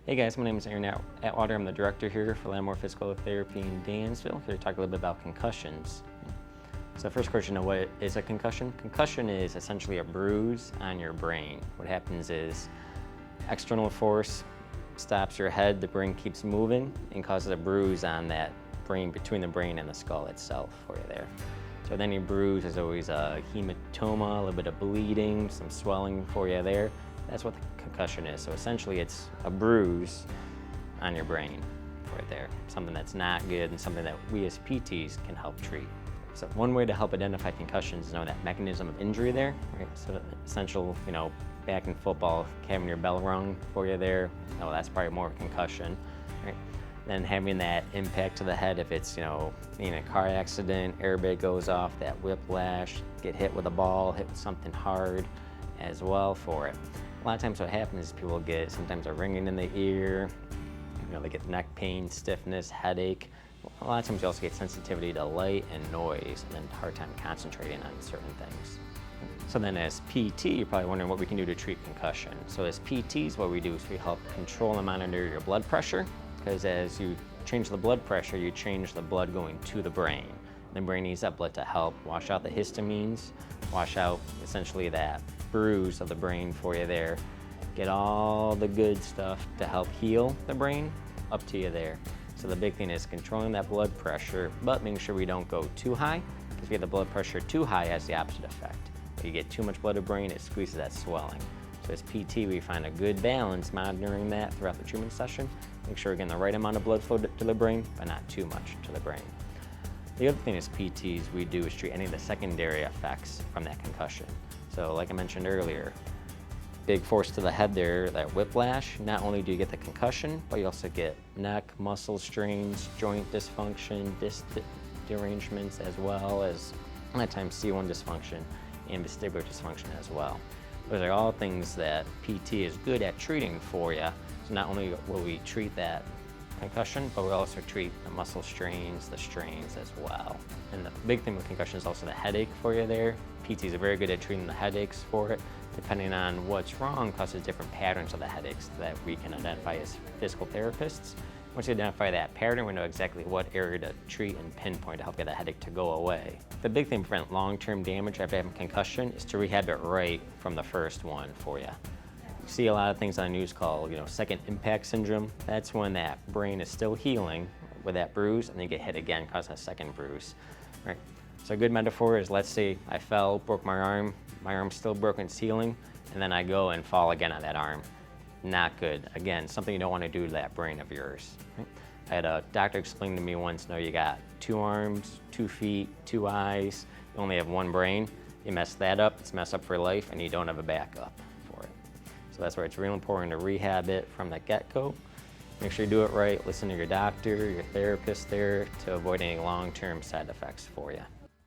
Hey guys, my name is Aaron Atwater. I'm the director here for Lattimore Physical Therapy in Dansville. Here to talk a little bit about concussions. So first question, what is a concussion? Concussion is essentially a bruise on your brain. What happens is external force stops your head, the brain keeps moving and causes a bruise on that brain, between the brain and the skull itself for you there. So with any bruise, there's always a hematoma, a little bit of bleeding, some swelling for you there. That's what the concussion is. So essentially it's a bruise on your brain right there. Something that's not good and something that we as PTs can help treat. So one way to help identify concussions is know that mechanism of injury there, right? So essential, back in football, having your bell rung for you there, that's probably more of a concussion, right? Then having that impact to the head, if it's, in a car accident, airbag goes off, that whiplash, get hit with a ball, hit with something hard as well for it. A lot of times what happens is people get sometimes a ringing in the ear, they get neck pain, stiffness, headache. A lot of times you also get sensitivity to light and noise and then hard time concentrating on certain things. So then as PT, you're probably wondering what we can do to treat concussion. So as PTs, what we do is we help control and monitor your blood pressure, because as you change the blood pressure, you change the blood going to the brain. The brain needs that blood to help wash out the histamines, wash out essentially that bruise of the brain for you there, get all the good stuff to help heal the brain up to you there. So the big thing is controlling that blood pressure, but making sure we don't go too high, because if you get the blood pressure too high, it has the opposite effect. If you get too much blood to brain, it squeezes that swelling. So as PT, we find a good balance monitoring that throughout the treatment session, make sure we're getting the right amount of blood flow to the brain, but not too much to the brain. The other thing as PTs we do is treat any of the secondary effects from that concussion. So like I mentioned earlier, big force to the head there, that whiplash, not only do you get the concussion, but you also get neck, muscle strains, joint dysfunction, disc derangements, as well as a lot of times C1 dysfunction and vestibular dysfunction as well. Those are all things that PT is good at treating for you. So not only will we treat that concussion, but we also treat the muscle strains, the strains as well. And the big thing with concussion is also the headache for you there. PTs are very good at treating the headaches for it. Depending on what's wrong, causes different patterns of the headaches that we can identify as physical therapists. Once you identify that pattern, we know exactly what area to treat and pinpoint to help get that headache to go away. The big thing to prevent long-term damage after having concussion is to rehab it right from the first one for you. You see a lot of things on the news called, second impact syndrome. That's when that brain is still healing with that bruise and then you get hit again, causing a second bruise, right? So a good metaphor is, let's say I fell, broke my arm's still broken, it's healing, and then I go and fall again on that arm. Not good. Again, something you don't want to do to that brain of yours, right? I had a doctor explain to me once, you got 2 arms, 2 feet, 2 eyes, you only have 1 brain. You mess that up, it's messed up for life, and you don't have a backup for it. So that's why it's really important to rehab it from the get-go. Make sure you do it right, listen to your doctor, your therapist there, to avoid any long-term side effects for you.